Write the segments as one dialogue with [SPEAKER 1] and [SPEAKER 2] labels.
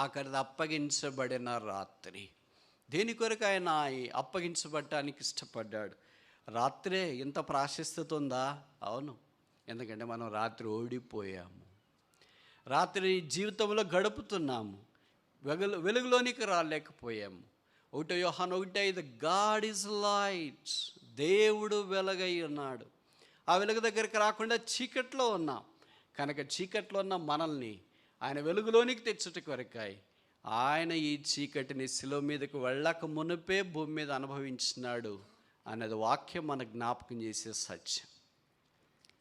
[SPEAKER 1] ఆఖరిది అప్పగించబడిన రాత్రి. దేని కొరకు ఆయన అప్పగించబడటానికి ఇష్టపడ్డాడు? రాత్రే ఇంత ప్రాశస్త్యత ఉందా? అవును. ఎందుకంటే మనం రాత్రి ఓడిపోయాము, రాత్రి జీవితంలో గడుపుతున్నాము, వెలుగులోనికి రాలేకపోయాము. 1 యోహాను 1:5 గాడ్ ఈజ్ లైట్, దేవుడు వెలుగై ఉన్నాడు. ఆ వెలుగు దగ్గరికి రాకుండా చీకట్లో ఉన్నాం కనుక చీకట్లో ఉన్న మనల్ని ఆయన వెలుగులోనికి తెచ్చుట కొరకాయి ఆయన ఈ చీకటిని శిలువ మీదకు వెళ్ళక మునుపే భూమి మీద అనుభవించినాడు అన్నది వాక్యం మనకు జ్ఞాపకం చేసే సత్యం.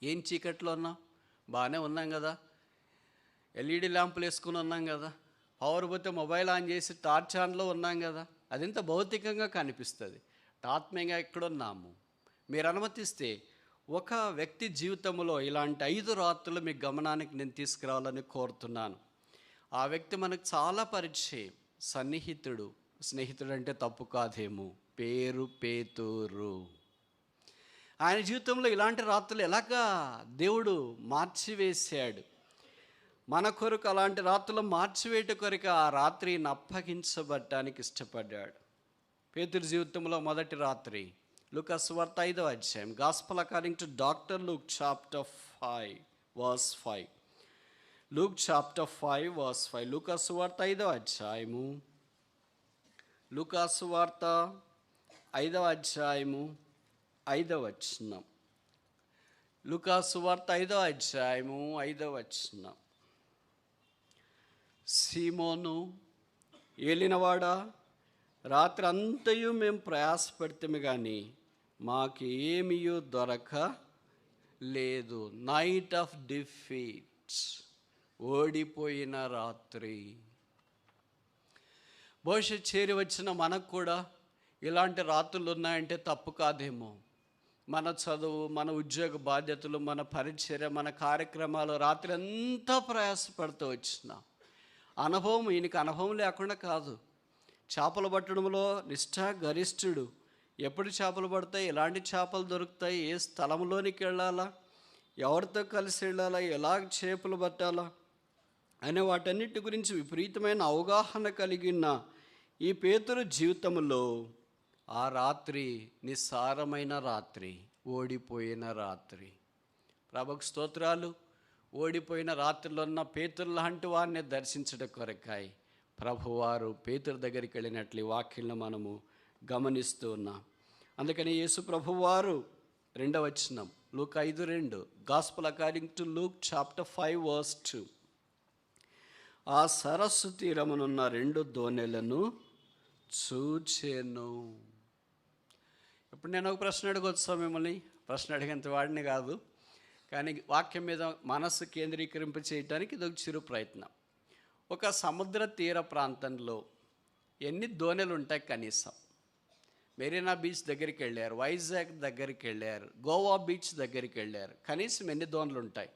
[SPEAKER 1] ఏం చీకట్లో ఉన్నాం? బాగానే ఉన్నాం కదా, ఎల్ఈడి ల్యాంపులు వేసుకుని ఉన్నాం కదా, పవర్ పోతే మొబైల్ ఆన్ చేసి టార్చ్ ఆన్లో ఉన్నాం కదా. అదింత భౌతికంగా కనిపిస్తుంది. ఆత్మీయంగా ఎక్కడున్నాము? మీరు అనుమతిస్తే ఒక వ్యక్తి జీవితంలో ఇలాంటి 5 రాత్రులు మీ గమనానికి నేను తీసుకురావాలని కోరుతున్నాను. ఆ వ్యక్తి మనకు చాలా పరిచయం, సన్నిహితుడు. స్నేహితుడు అంటే తప్పు కాదేమో, పేరు పేతురు. ఆయన జీవితంలో ఇలాంటి రాత్రులు ఎలాగా దేవుడు మార్చివేశాడు. మన కొరకు అలాంటి రాత్రులు మార్చివేట కొరకు ఆ రాత్రిని అప్పగించబడటానికి ఇష్టపడ్డాడు. పేతురు జీవితంలో మొదటి రాత్రి లూకా సువార్త 5వ అధ్యాయం, gospel according to doctor Luke chapter 5 verse 5. Luke chapter 5 verse 5. లూకా సువార్త 5వ అధ్యాయము, లూకా సువార్త 5వ అధ్యాయము 5వ వచనం. లూకా సువార్త 5వ అధ్యాయము 5వ వచనం. సీమోను, ఏలినవాడా, రాత్రి అంతయు మేము ప్రయాసపడితే కానీ మాకు ఏమీయూ దొరక లేదు. నైట్ ఆఫ్ డిఫీట్, ఓడిపోయిన రాత్రి. బహుశా చేరి వచ్చిన మనకు కూడా ఇలాంటి రాత్రులు ఉన్నాయంటే తప్పు కాదేమో. మన చదువు, మన ఉద్యోగ బాధ్యతలు, మన పరిచర్య, మన కార్యక్రమాలు, రాత్రి అంతా ప్రయాసపడుతూ వచ్చిన అనుభవం ఈయనకి అనుభవం లేకుండా కాదు. చేపలు పట్టడంలో నిష్ఠా గరిష్ఠుడు. ఎప్పుడు చేపలు పడతాయి, ఎలాంటి చేపలు దొరుకుతాయి, ఏ స్థలంలోనికి వెళ్ళాలా, ఎవరితో కలిసి వెళ్ళాలా, ఎలాగ చేపలు పట్టాలా అనే వాటన్నిటి గురించి విపరీతమైన అవగాహన కలిగిన ఈ పేతురు జీవితంలో ఆ రాత్రి నిస్సారమైన రాత్రి, ఓడిపోయిన రాత్రి. ప్రభువుకు స్తోత్రాలు. ఓడిపోయిన రాత్రిలో ఉన్న పేతురు లాంటి వారిని దర్శించడం కొరకాయి ప్రభువారు పేతురు దగ్గరికి వెళ్ళినట్లు ఈ వాక్యంలో మనము గమనిస్తూ ఉన్నాం. అందుకని యేసు ప్రభువారు 2వ వచనం, లూకా 5:2, gospel according to Luke chapter 5 verse 2, ఆ సరస్సు తీరమునున్న 2 దోణెలను చూచెను. ఇప్పుడు నేను ఒక ప్రశ్న అడగొచ్చా మిమ్మల్ని? ప్రశ్న అడిగేంత వాడిని కాదు, కానీ వాక్యం మీద మనస్సు కేంద్రీకరింప చేయడానికి ఇది ఒక చిరు ప్రయత్నం. ఒక సముద్ర తీర ప్రాంతంలో ఎన్ని దోణెలు ఉంటాయి కనీసం? మెరీనా బీచ్ దగ్గరికి వెళ్ళారు, వైజాగ్ దగ్గరికి వెళ్ళారు, గోవా బీచ్ దగ్గరికి వెళ్ళారు, కనీసం ఎన్ని దోణులు ఉంటాయి?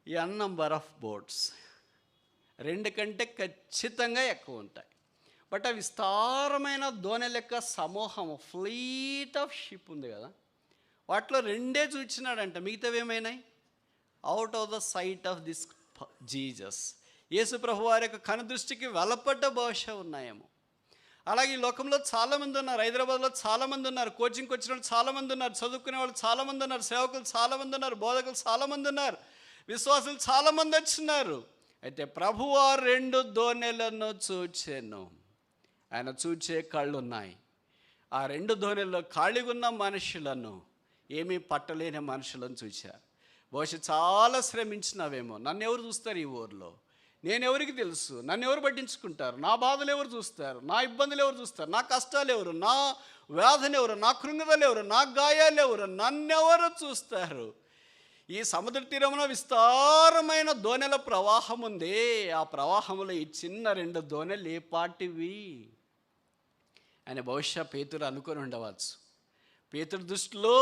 [SPEAKER 1] ఎన్ నంబర్ ఆఫ్ బోట్స్. 2 కంటే ఖచ్చితంగా ఎక్కువ ఉంటాయి. బట్ ఆ విస్తారమైన దోణెల యొక్క సమూహం, ఫ్లీట్ ఆఫ్ షిప్ ఉంది కదా, వాటిలో 2 చూచినాడంట, మిగతావి ఏమైనాయి? Out of the sight of this Jesus. యేసు ప్రభు వారి యొక్క కనుదృష్టికి వెలపడ్డ భాష ఉన్నాయేమో. అలాగే ఈ లోకంలో చాలామంది ఉన్నారు, హైదరాబాద్లో చాలామంది ఉన్నారు, కోచింగ్కి వచ్చిన వాళ్ళు చాలామంది ఉన్నారు, చదువుకునే వాళ్ళు చాలామంది ఉన్నారు, సేవకులు చాలామంది ఉన్నారు, బోధకులు చాలామంది ఉన్నారు, విశ్వాసులు చాలామంది వచ్చినారు. అయితే ప్రభువారు 2 దోణెలను చూచెను. ఆయన చూచే కళ్ళు ఉన్నాయి. ఆ 2 దోణెల్లో ఖాళీగా ఉన్న మనుషులను, ఏమీ పట్టలేని మనుషులను చూశారు. బహుశా చాలా శ్రమించినవేమో. నన్ను ఎవరు చూస్తారు ఈ ఊరిలో? నేను ఎవరికి తెలుసు? నన్ను ఎవరు పట్టించుకుంటారు? నా బాధలు ఎవరు చూస్తారు? నా ఇబ్బందులు ఎవరు చూస్తారు? నా కష్టాలు ఎవరు? నా వ్యాధులు ఎవరు? నా కృంగదలు ఎవరు? నా గాయాలు ఎవరు? నన్నెవరు చూస్తారు? ఈ సముద్ర తీరంలో విస్తారమైన దోణెల ప్రవాహం ఉంది. ఆ ప్రవాహంలో ఈ చిన్న 2 దోణెలు ఏ పాటివి అని బహుశా పేతురు అనుకొని ఉండవచ్చు. పేతురు దృష్టిలో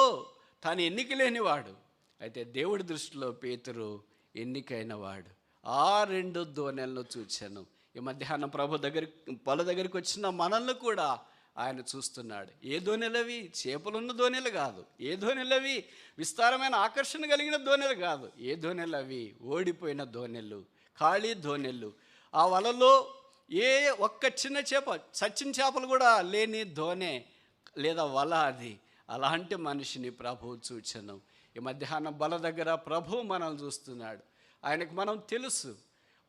[SPEAKER 1] తాను ఎన్నిక లేనివాడు, అయితే దేవుడి దృష్టిలో పేతురు ఎన్నికైన వాడు. ఆ 2 దోణెలను చూచాను. ఈ మధ్యాహ్నం ప్రభు దగ్గరికి వచ్చిన మనల్ని కూడా ఆయన చూస్తున్నాడు. ఏ దోణెలవి? చేపలున్న దోణెలు కాదు. ఏ దోణెలవి? విస్తారమైన ఆకర్షణ కలిగిన దోణెలు కాదు. ఏ దోణెలవి? ఓడిపోయిన దోణెలు, ఖాళీ ధోనెలు. ఆ వలలో ఏ ఒక్క చిన్న చేప, చచ్చిన చేపలు కూడా లేని ధోనె లేదా వల అది. అలాంటి మనిషిని ప్రభువు చూచెను. ఈ మధ్యాహ్నం బల దగ్గర ప్రభువు మనల్ని చూస్తున్నాడు. ఆయనకు మనం తెలుసు,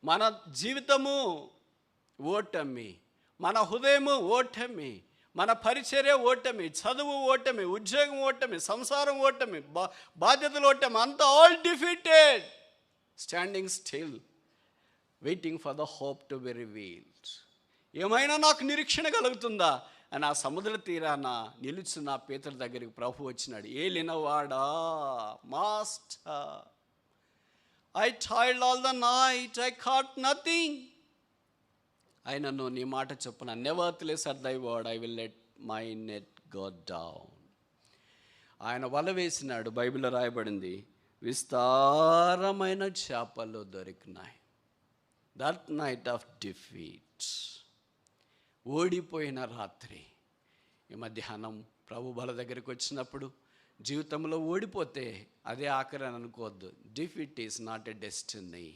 [SPEAKER 1] మన జీవితము ఓటమి, మన హృదయము ఓటమి, మన పరిచర్య ఓటమి, చదువు ఓటమి, ఉద్యోగం ఓటమి, సంసారం ఓటమి, బాధ్యతలు ఓటమి, అంతా all defeated, standing still waiting for the hope to be revealed. ఏమైనా నాకు నిరీక్షణ కలుగుతుందా అని ఆ సముద్ర తీరాన నిలుచున్న పేతురు దగ్గరికి ప్రభు వచ్చినాడు. ఏలినవాడా, master, I toiled all the night, I caught nothing. ఆయనను నీ మాట చొప్పున, nevertheless at thy word I will let my net go down. ఆయన వల వేసినాడు. బైబిల్లో రాయబడింది, విస్తారమైన చేపలు దొరికినాయి. దట్ నైట్ ఆఫ్ డిఫీట్, ఓడిపోయిన రాత్రి. ఈ మధ్యాహ్నం ప్రభు బల దగ్గరికి వచ్చినప్పుడు జీవితంలో ఓడిపోతే అదే ఆఖరి అని అనుకోవద్దు. Defeat is not a destiny.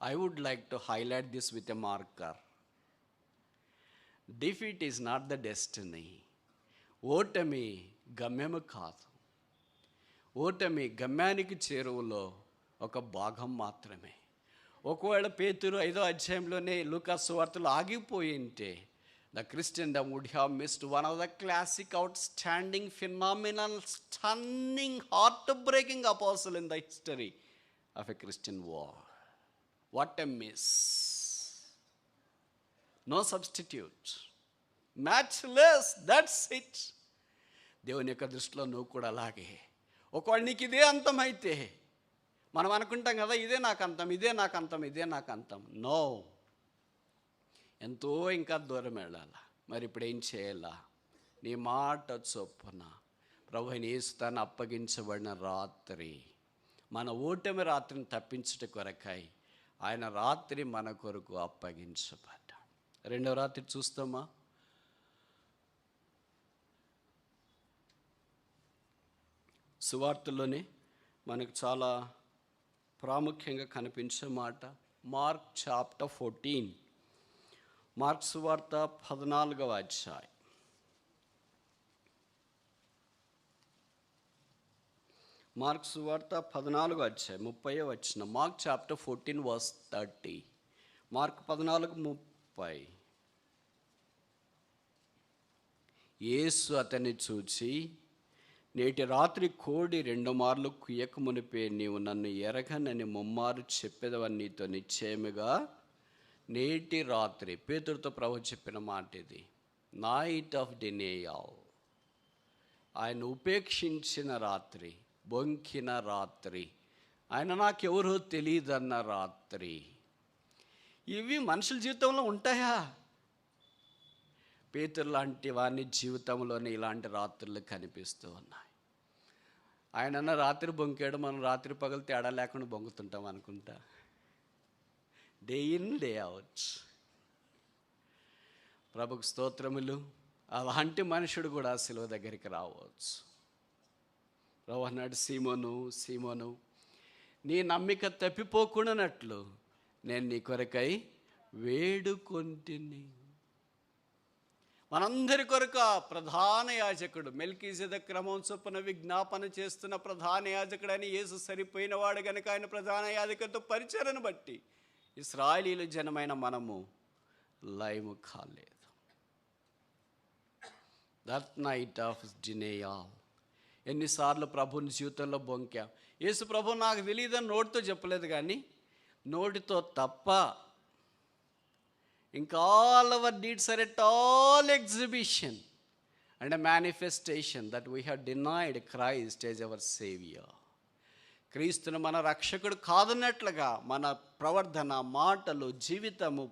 [SPEAKER 1] I would like to highlight this with a marker. Defeat is not the destiny. ఓటమి గమ్యము కాదు. ఓటమి గమ్యానికి చేరువలో ఒక భాగం మాత్రమే. ఒకవేళ పేతురు 5వ అధ్యాయంలోనే లూకా సువార్తలో ఆగిపోయి ఉంటే, the Christendom would have missed one of the classic, outstanding, phenomenal, stunning, heart-breaking apostle in the history of a Christian war. What a miss. No substitute. Matchless. That's it. దేవుని యొక్క దృష్టిలో నువ్వు కూడా అలాగే. ఒకవేళ నీకు ఇదే అంతం అయితే, మనం అనుకుంటాం కదా, ఇదే నాకు అంతం, ఇదే నాకు అంతం, ఇదే నాకు అంతం. నో, ఎంతో ఇంకా దూరం వెళ్ళాలా. మరి ఇప్పుడు ఏం చేయాలా? నీ మాట చొప్పున ప్రభువైన యేసును అప్పగించబడిన రాత్రి, మన ఓటమి రాత్రిని తప్పించుట కొరకై ఆయన రాత్రి మన కొరకు అప్పగించబడ్డాడు. 2వ రాత్రి చూస్తామా? సువార్తలోనే మనకు చాలా ప్రాముఖ్యంగా కనిపించే మాట. మార్క్ చాప్టర్ 14, మార్క్ సువార్త 14వ అధ్యాయం. మార్క్ సువార్త 14వ అధ్యాయం 30వ వచనం. Mark chapter 14 verse 30. మార్క్ 14:30. యేసు అతన్ని చూచి, నేటి రాత్రి కోడి 2 మార్లు కుయ్యక మునిపే నీవు నన్ను ఎరగనని ముమ్మారు చెప్పేదవని నీతో నిశ్చయముగా నేటి రాత్రి. పేతురుతో ప్రభు చెప్పిన మాట ఇది. నైట్ ఆఫ్ డినేయల్, ఆయన ఉపేక్షించిన రాత్రి, బొంకిన రాత్రి, ఆయన నాకెవరో తెలియదన్న రాత్రి. ఇవి మనుషుల జీవితంలో ఉంటాయా? పేతురు లాంటి వాని జీవితంలోనే ఇలాంటి రాత్రులు కనిపిస్తూ ఉన్నాయి. ఆయన అన్న రాత్రి బొంకాడు, మనం రాత్రి పగలు తేడా లేకుండా బొంకుతుంటాం అనుకుంటా. Day in day out. ప్రభుకు స్తోత్రములు. అలాంటి మనుషుడు కూడా శిలువ దగ్గరికి రావచ్చు. ప్రభు అన్నాడు, సీమోను, సీమోను, నీ నమ్మిక తప్పిపోకుండానట్లు నేను నీ కొరకై వేడుకొంటిని. మనందరి కొరకు ఆ ప్రధాన యాజకుడు, మెల్కీసెదెకు క్రమం చొప్పున విజ్ఞాపన చేస్తున్న ప్రధాన యాజకుడని యేసు సరిపోయిన వాడు కనుక ఆయన ప్రధాన యాజకుడితో పరిచయను బట్టి ఇశ్రాయేలీయుల జనమైన మనము లయము కాలేదు. That night of denial. ఎన్నిసార్లు ప్రభుని జీవితంలో బొంకాం. యేసు ప్రభు నాకు తెలియదని నోటితో చెప్పలేదు, కానీ నోటితో తప్ప ఇంకా all our deeds are at all exhibition and a manifestation that we have denied Christ as our Savior. క్రీస్తును మన రక్షకుడు కాదన్నట్లుగా మన ప్రవర్తన, మాటలు, జీవితము,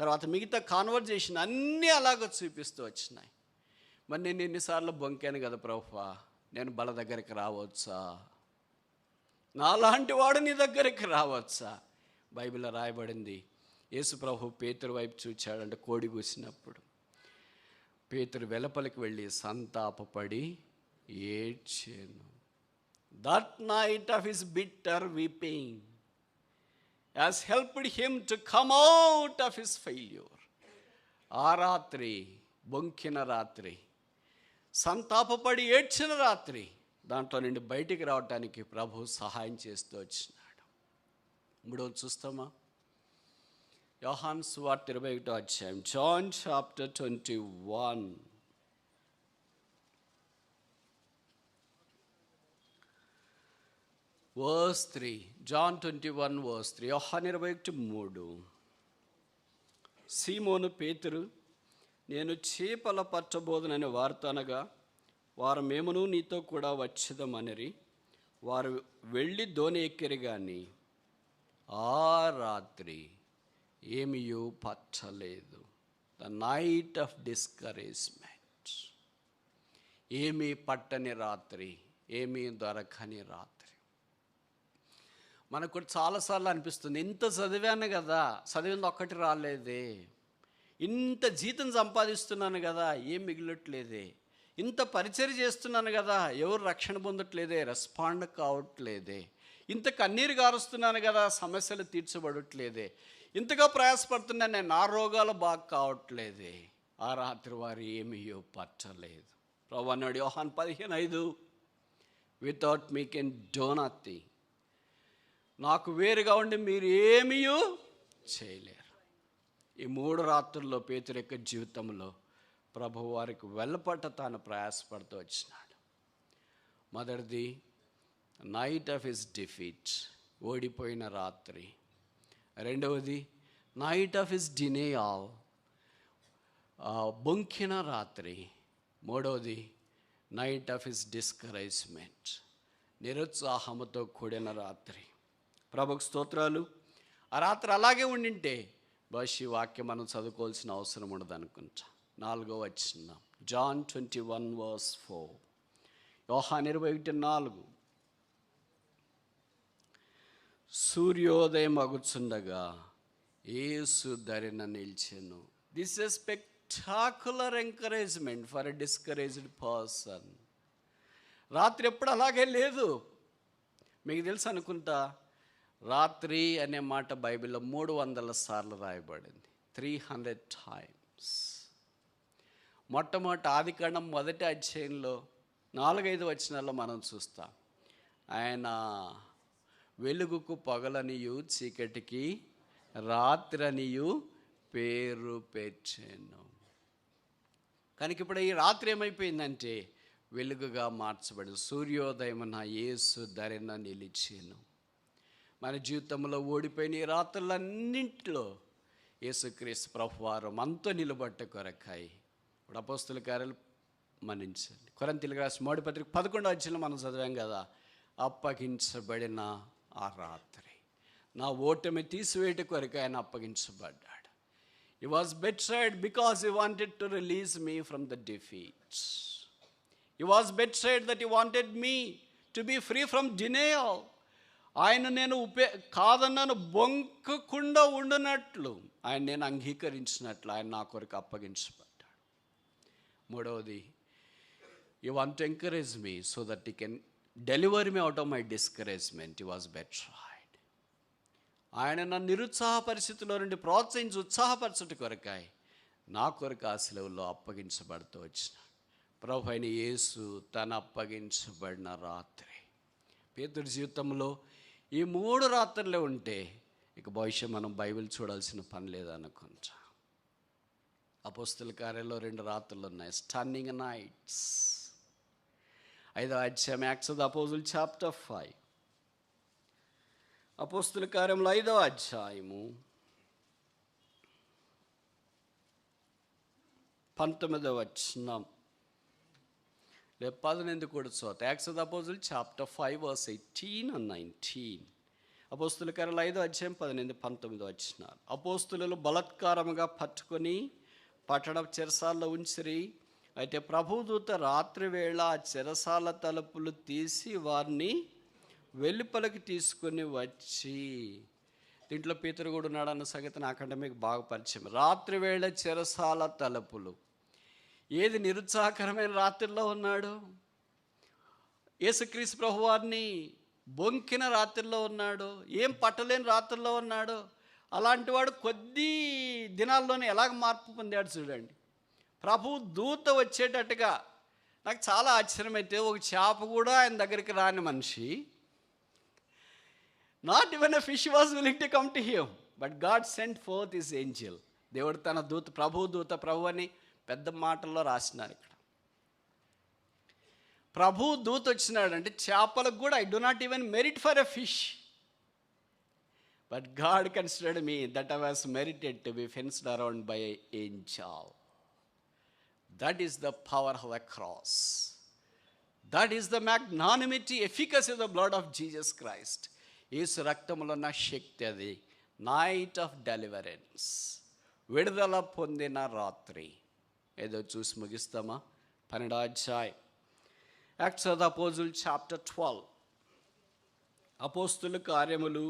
[SPEAKER 1] తర్వాత మిగతా కాన్వర్జేషన్ అన్నీ అలాగ చూపిస్తూ వచ్చినాయి. మరి నేను ఎన్నిసార్లు బొంకాను కదా ప్రభువా, నేను బల దగ్గరికి రావచ్చా? నాలాంటి వాడు నీ దగ్గరికి రావచ్చా? బైబిల్లో రాయబడింది, యేసు ప్రభు పేతురు వైపు చూచాడంటే కోడి కూసినప్పుడు పేతురు వెలుపలికి వెళ్ళి సంతాపపడి ఏడ్చాను. That night of his bitter weeping, has helped him to come out of his failure. ఆ రాత్రి, బొంకిన రాత్రి, సంతాపపడి ఏడ్చిన రాత్రి, దాంట్లో నుండి బయటికి రావటానికి ప్రభు సహాయం చేస్తూ వచ్చినాడు. మూడోది చూస్తామా? యోహాను సువార్త 21వ అధ్యాయం, John chapter 21 verse 3. John 21 verse 3. యోహాను 21:3. సీమోను పేతురు, నేను చేపల పట్టబోదునని వారితో అనగా, వారు మేమును నీతో కూడా వచ్చేదమనిరి. వారు వెళ్ళి దోణి ఎక్కిరి గాని ఆ రాత్రి ఏమీయూ పట్టలేదు. The night of discouragement. ఏమీ పట్టని రాత్రి, ఏమీ దొరకని రాత్రి. మనకు చాలాసార్లు అనిపిస్తుంది, ఇంత చదివాను కదా, చదివింది ఒక్కటి రాలేదే, ఇంత జీతం సంపాదిస్తున్నాను కదా, ఏం మిగిలట్లేదే, ఇంత పరిచయం చేస్తున్నాను కదా, ఎవరు రక్షణ పొందట్లేదే, రెస్పాండ్ కావట్లేదే, ఇంత కన్నీరు గారుస్తున్నాను కదా, సమస్యలు తీర్చబడట్లేదే, ఇంతగా ప్రయాసపడుతున్నాను నేను, నా రోగాలు బాగా కావట్లేదే. ఆ రాత్రి వారు ఏమీయో పట్టలేదు. ప్రభు అన్నాడు యోహాను 15:5, without me can do nothing. నాకు వేరుగా ఉండి మీరు ఏమీ చేయలేరు. ఈ 3 రాత్రుల్లో పేతురు యొక్క జీవితంలో ప్రభువు వారికి వెళ్ళపట్ట తాను ప్రయాసపడుతూ వచ్చినాడు. మొదటిది నైట్ ఆఫ్ హిస్ డిఫీట్, ఓడిపోయిన రాత్రి. రెండవది నైట్ ఆఫ్ హిస్ డినేయల్, బొంకిన రాత్రి. మూడవది నైట్ ఆఫ్ హిస్ డిస్కరేజ్మెంట్, నిరుత్సాహముతో కూడిన రాత్రి. ప్రభుకు స్తోత్రాలు. ఆ రాత్రి అలాగే ఉండింటే బహుశా ఈ వాక్యం మనం చదువుకోవాల్సిన అవసరం ఉండదు అనుకుంటా. 4వ వచనం, జాన్ 21 verse 4. యోహాను 21:4. సూర్యోదయం అగుచుండగా యేసు దరిన నిలిచెను. This is spectacular encouragement for a discouraged person. రాత్రి ఎప్పుడు అలాగే లేదు. మీకు తెలుసు అనుకుంటా, రాత్రి అనే మాట బైబిల్లో 300 సార్లు రాయబడింది, 300 times. మొట్టమొదటి ఆదికాండం 1వ అధ్యాయంలో 4-5 వచనాల్లో మనం చూస్తాం, ఆయన వెలుగుకు పగలనియు చీకటికి రాత్రనియు పేరు పెట్టాను. కనుక ఇప్పుడు ఈ రాత్రి ఏమైపోయిందంటే వెలుగుగా మార్చబడింది. సూర్యోదయమున యేసు దరిన నిలిచెను. మన జీవితంలో ఓడిపోయిన ఈ రాత్రులన్నింటిలో యేసుక్రీస్తు ప్రభువారు మనతో నిలబట్ట కొరకాయి. ఇప్పుడు అపోస్తుల కార్యాలు మన్నించండి, కొరింథీయులకు రాసిన 3వ పత్రిక 11వ అధ్యాయంలో మనం చదివాం కదా, అప్పగించబడిన ఆ రాత్రి నా ఓటమి తీసివేట కొరకు ఆయన అప్పగించబడ్డాడు. He was betrayed because he wanted to release me from the defeats. He was betrayed that he wanted me to be free from denial. ఆయన నేను కాదన్నాను బొంకకుండా ఉండనట్లు, ఆయన నేను అంగీకరించినట్లు ఆయన నా కొరకు అప్పగించబడ్డాడు. మూడవది, you want to encourage me so that you can deliver me out of my discouragement. You was betrayed. ఆయన నన్ను నిరుత్సాహ పరిస్థితిలో నుండి ప్రోత్సహించి ఉత్సాహపరచుట కొరకాయ నా కొరకు ఆ శిలువలో అప్పగించబడుతూ వచ్చిన ప్రభు అయిన యేసు తను అప్పగించబడిన రాత్రి. పేతురు జీవితంలో ఈ 3 రాత్రులే ఉంటే ఇక భవిష్యత్ మనం బైబిల్ చూడాల్సిన పని లేదనుకుంటా. అపోస్తుల కార్యాల్లో 2 రాత్రులు ఉన్నాయి, స్టన్నింగ్ నైట్స్. 5వ అధ్యాయం, acts of the apostles chapter 5. అపోస్తుల కార్యంలో 5వ అధ్యాయము 19వ వచనం, 18 కూడా చదువుతా. Acts of the apostles chapter 5 verse 18 and 19. అపోస్తుల కార్యాలు 5వ అధ్యాయం 18, 19 వచనాలు. అపోస్తులు బలాత్కారముగా పట్టుకొని పట్టణ చెరసాల్లో ఉంచిరి. అయితే ప్రభుదూత రాత్రి వేళ ఆ చెరసాల తలుపులు తీసి వారిని వెలుపలికి తీసుకొని వచ్చి, దీంట్లో పేతురు కూడా ఉన్నాడన్న సంగతి నాకంటే మీకు బాగా పరిచయం. రాత్రి వేళ చెరసాల తలుపులు. ఏది నిరుత్సాహకరమైన రాత్రిలో ఉన్నాడు? యేసుక్రీస్తు ప్రభువారిని బొంకిన రాత్రిలో ఉన్నాడు, ఏం పట్టలేని రాత్రిలో ఉన్నాడు. అలాంటి వాడు కొద్ది దినాల్లోనే ఎలాగ మార్పు పొందాడు చూడండి. ప్రభు దూత వచ్చేటట్టుగా, నాకు చాలా ఆశ్చర్యమైతే, ఒక చేప కూడా ఆయన దగ్గరికి రాని మనిషి, not even a fish was willing to come to him, but God sent forth his angel. దేవుడు తన దూత, ప్రభు అని పెద్ద మాటల్లో రాసినారు ఇక్కడ. ప్రభు దూత వచ్చినాడంటే చేపలకు కూడా, I do not even merit for a fish, but God considered me that I was merited to be fenced around by a angel. That is the power of the cross. That is the magnanimity, efficacy of the blood of Jesus Christ. యేసు రక్తంలో ఉన్న శక్తి అది. Knight of deliverance, విడుదల పొందిన రాత్రి. ఏదో చూసి ముగిస్తామా? 12వ అధ్యాయం, యాక్ట్స్ ఆఫ్ ద అపోజిల్ చాప్టర్ 12, అపోస్తుల కార్యములు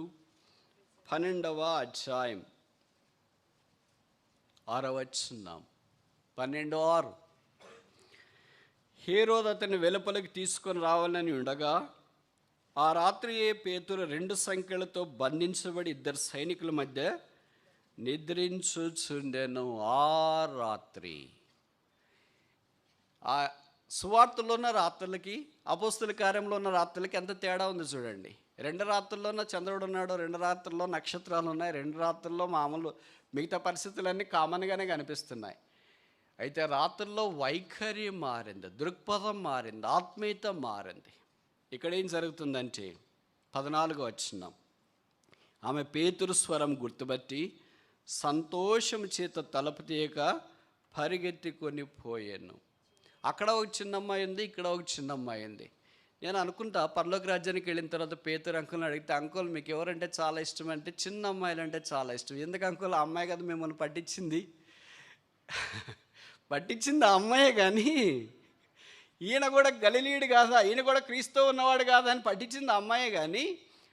[SPEAKER 1] 12వ అధ్యాయం 6వ వచనం. 12:6. హేరోదు అతన్ని వెలుపలికి తీసుకొని రావాలని ఉండగా, ఆ రాత్రి పేతురు 2 సంఖ్యలతో బంధించబడి 2 సైనికుల మధ్య నిద్రించుచుండెను. ఆ రాత్రి, ఆ సువార్తలో ఉన్న రాత్రులకి, అపోస్తుల కార్యంలో ఉన్న రాత్రులకి ఎంత తేడా ఉంది చూడండి. 2 రాత్రుల్లోనే చంద్రుడు ఉన్నాడు, 2 రాత్రుల్లో నక్షత్రాలు ఉన్నాయి, 2 రాత్రుల్లో మామూలు మిగతా పరిస్థితులన్నీ కామన్గానే కనిపిస్తున్నాయి. అయితే రాత్రుల్లో వైఖరి మారింది, దృక్పథం మారింది, ఆత్మీయత మారింది. ఇక్కడ ఏం జరుగుతుందంటే 14వ వచనం, ఆమె పేతురు స్వరం గుర్తుపట్టి సంతోషం చేత తలుపు తీయక పరిగెత్తుకొని పోయాను. అక్కడ ఒక చిన్న అమ్మాయి ఉంది, ఇక్కడ ఒక చిన్న అమ్మాయి ఉంది. నేను అనుకుంటా పరలోక రాజ్యానికి వెళ్ళిన తర్వాత పేతురు అంకుల్ని అడిగితే, అంకుల్ మీకు ఎవరంటే చాలా ఇష్టం అంటే, చిన్న అమ్మాయిలు అంటే చాలా ఇష్టం. ఎందుకు అంకుల్? ఆ అమ్మాయి కదా మిమ్మల్ని పట్టించింది. పట్టించింది ఆ అమ్మాయే, కానీ ఈయన కూడా గలిలీయుడు కాదా, ఈయన కూడా క్రీస్తు ఉన్నవాడు కాదా అని పట్టించింది ఆ అమ్మాయే. కానీ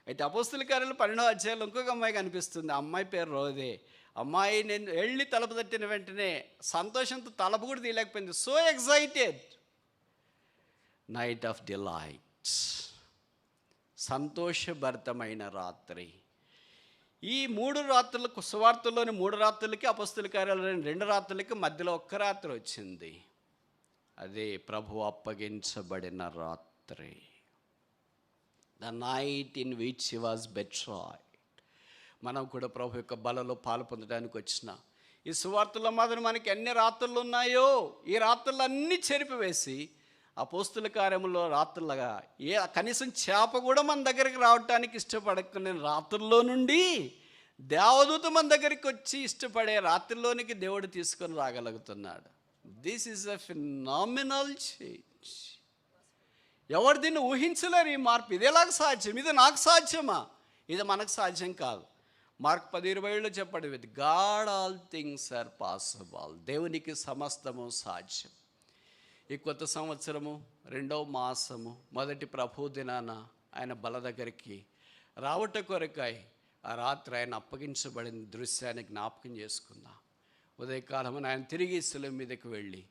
[SPEAKER 1] అయితే అపోస్తుల కార్యాలు 12వ అధ్యాయంలో ఇంకొక అమ్మాయి కనిపిస్తుంది. ఆ అమ్మాయి పేరు రోదే. అమ్మాయి నేను వెళ్ళి తలుపు తట్టిన వెంటనే సంతోషంతో తలుపు కూడా తీయలేకపోయింది. So excited. Night of delights, సంతోషభరితమైన రాత్రి. ఈ 3 రాత్రులకు, సువార్తలోని 3 రాత్రులకి, అపోస్తుల కార్యాలలోని 2 రాత్రులకి మధ్యలో ఒక్క రాత్రి వచ్చింది. అదే ప్రభు అప్పగించబడిన రాత్రి. The night in which he was betrayed. మనం కూడా ప్రభు యొక్క బలలో పాలు పొందడానికి వచ్చిన ఈ సువార్తలో మాత్రం మనకి ఎన్ని రాత్రులు ఉన్నాయో, ఈ రాత్రులన్నీ చెరిపివేసి అపోస్తుల కార్యములో రాత్రులుగా కనీసం చేప కూడా మన దగ్గరికి రావటానికి ఇష్టపడకునే రాత్రుల్లో నుండి దేవదూత మన దగ్గరికి వచ్చి ఇష్టపడే రాత్రిలోనికి దేవుడు తీసుకొని రాగలుగుతున్నాడు. This is a phenomenal change. ఎవరు దీన్ని ఊహించలేరు ఈ మార్పు. ఇది ఎలాగ సాధ్యం? ఇది నాకు సాధ్యమా? ఇది మనకు సాధ్యం కాదు. మార్క్ 10:27 చెప్పండి, with God all things are possible. దేవునికి సమస్తము సాధ్యం. ఈ కొత్త సంవత్సరము 2వ మాసము మొదటి ప్రభు దినాన ఆయన బల దగ్గరికి రావట కొరకై ఆ రాత్రి ఆయన అప్పగించబడిన దృశ్యాన్ని జ్ఞాపకం చేసుకుందాం. ఉదయకాలమున ఆయన తిరిగి శిలువ మీదకి వెళ్ళి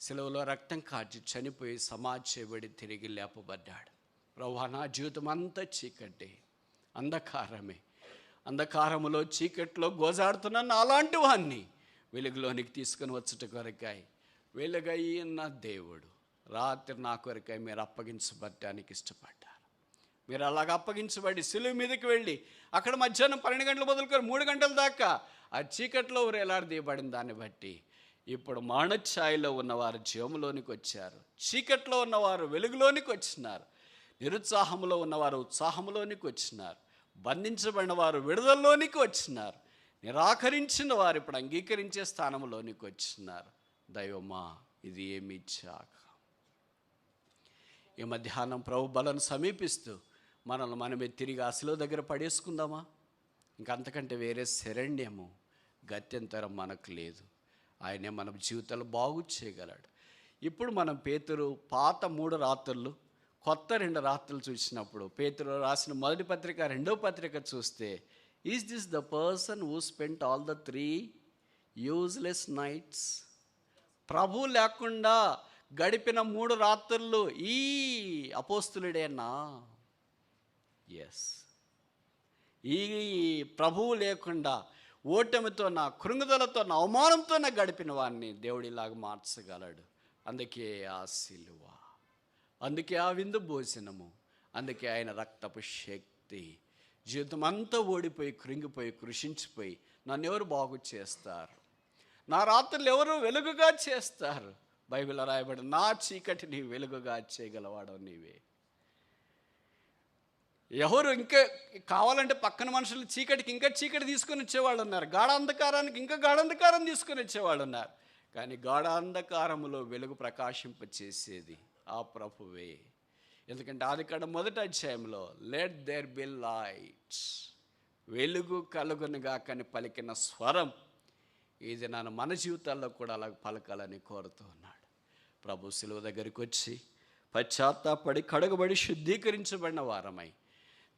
[SPEAKER 1] శిలువలో రక్తం కాచి చనిపోయి సమాధి చేయబడి తిరిగి లేపబడ్డాడు. ప్రభువా, నా జీవితం అంతా చీకటే, అంధకారమే. అంధకారములో చీకట్లో గోజాడుతున్న అలాంటి వాడిని వెలుగులోనికి తీసుకుని వచ్చుట కొరకాయ వెలుగైన దేవుడు రాత్రి నా కొరకాయ మీరు అప్పగించబడటానికి ఇష్టపడ్డారు. మీరు అలాగ అప్పగించబడి శిలువ మీదకి వెళ్ళి అక్కడ మధ్యాహ్నం 12 గంటలు మొదలుకొని 3 గంటల దాకా ఆ చీకట్లో వేలాడదీయబడిన దాన్ని బట్టి ఇప్పుడు మరణఛాయలో ఉన్నవారు జీవంలోనికి వచ్చారు, చీకట్లో ఉన్నవారు వెలుగులోనికి వచ్చినారు, నిరుత్సాహంలో ఉన్నవారు ఉత్సాహంలోనికి వచ్చినారు, బంధించబడిన వారు విడుదలలోనికి వచ్చినారు, నిరాకరించిన వారు ఇప్పుడు అంగీకరించే స్థానంలోనికి వచ్చినారు. దైవమా, ఇది ఏమి చాక. ఈ మధ్యాహ్నం ప్రభు బలను సమీపిస్తూ మనల్ని మనమే తిరిగి అసలు దగ్గర పడేసుకుందామా? ఇంకంతకంటే వేరే శరణ్యము గత్యంతరం మనకు లేదు. ఆయనే మన జీవితాలు బాగు చేయగలడు. ఇప్పుడు మనం పేతురు పాత 3 రాత్రులు, కొత్త 2 రాత్రులు చూసినప్పుడు పేతురు రాసిన మొదటి పత్రిక 2వ పత్రిక చూస్తే, is this the person who spent all the 3 useless nights? ప్రభు లేకుండా గడిపిన 3 రాత్రులు ఈ అపోస్తులుడేనా? ఎస్, ఈ ప్రభువు లేకుండా ఓటమితో నా కృంగుదలతో నా అవమానంతో నా గడిపిన వాడిని దేవుడు ఇలాగ మార్చగలడు. అందుకే ఆ సిలువ, అందుకే ఆ విందు భోజనము, అందుకే ఆయన రక్తపు శక్తి. జీవితం అంతా ఓడిపోయి కృంగిపోయి కృషించిపోయి నన్ను ఎవరు బాగు చేస్తారు? నా రాత్రులు ఎవరు వెలుగుగా చేస్తారు? బైబిల్లో రాయబడి నా చీకటిని వెలుగుగా చేయగలవాడు నీవే. ఎవరు ఇంకా కావాలంటే పక్కన మనుషులు చీకటికి ఇంకా చీకటి తీసుకొని వచ్చేవాళ్ళు ఉన్నారు, గాఢాంధకారానికి ఇంకా గాఢాంధకారం తీసుకొని వచ్చేవాళ్ళు ఉన్నారు. కానీ గాఢాంధకారములో వెలుగు ప్రకాశింపచేసేది ఆ ప్రభువే. ఎందుకంటే ఆదికాండం 1వ అధ్యాయంలో లెట్ దేర్ బి లైట్స్, వెలుగు కలుగునుగా కానీ పలికిన స్వరం ఇది నన్ను మన జీవితాల్లో కూడా అలా పలకాలని కోరుతూ ఉన్నాడు. ప్రభు శిలువ దగ్గరికి వచ్చి పశ్చాత్తాపడి కడగబడి శుద్ధీకరించబడిన వారమై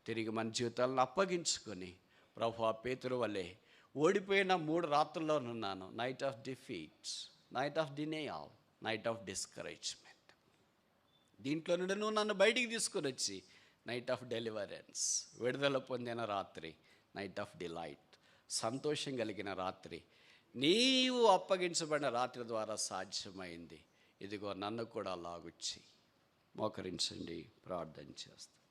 [SPEAKER 1] తిరిగి మన జీవితాలను అప్పగించుకొని ప్రభు పేతురు వలె ఓడిపోయిన 3 రాత్రుల్లోనున్నాను. Night of defeats, night of denial, night of discouragement. దీంట్లో నుండి నువ్వు నన్ను బయటికి తీసుకొని వచ్చి నైట్ ఆఫ్ డెలివరెన్స్, విడుదల పొందిన రాత్రి, నైట్ ఆఫ్ డిలైట్, సంతోషం కలిగిన రాత్రి, నీవు అప్పగించబడిన రాత్రి ద్వారా సాధ్యమైంది. ఇదిగో నన్ను కూడా లాగుచ్చి. మోకరించండి, ప్రార్థన చేస్తాను.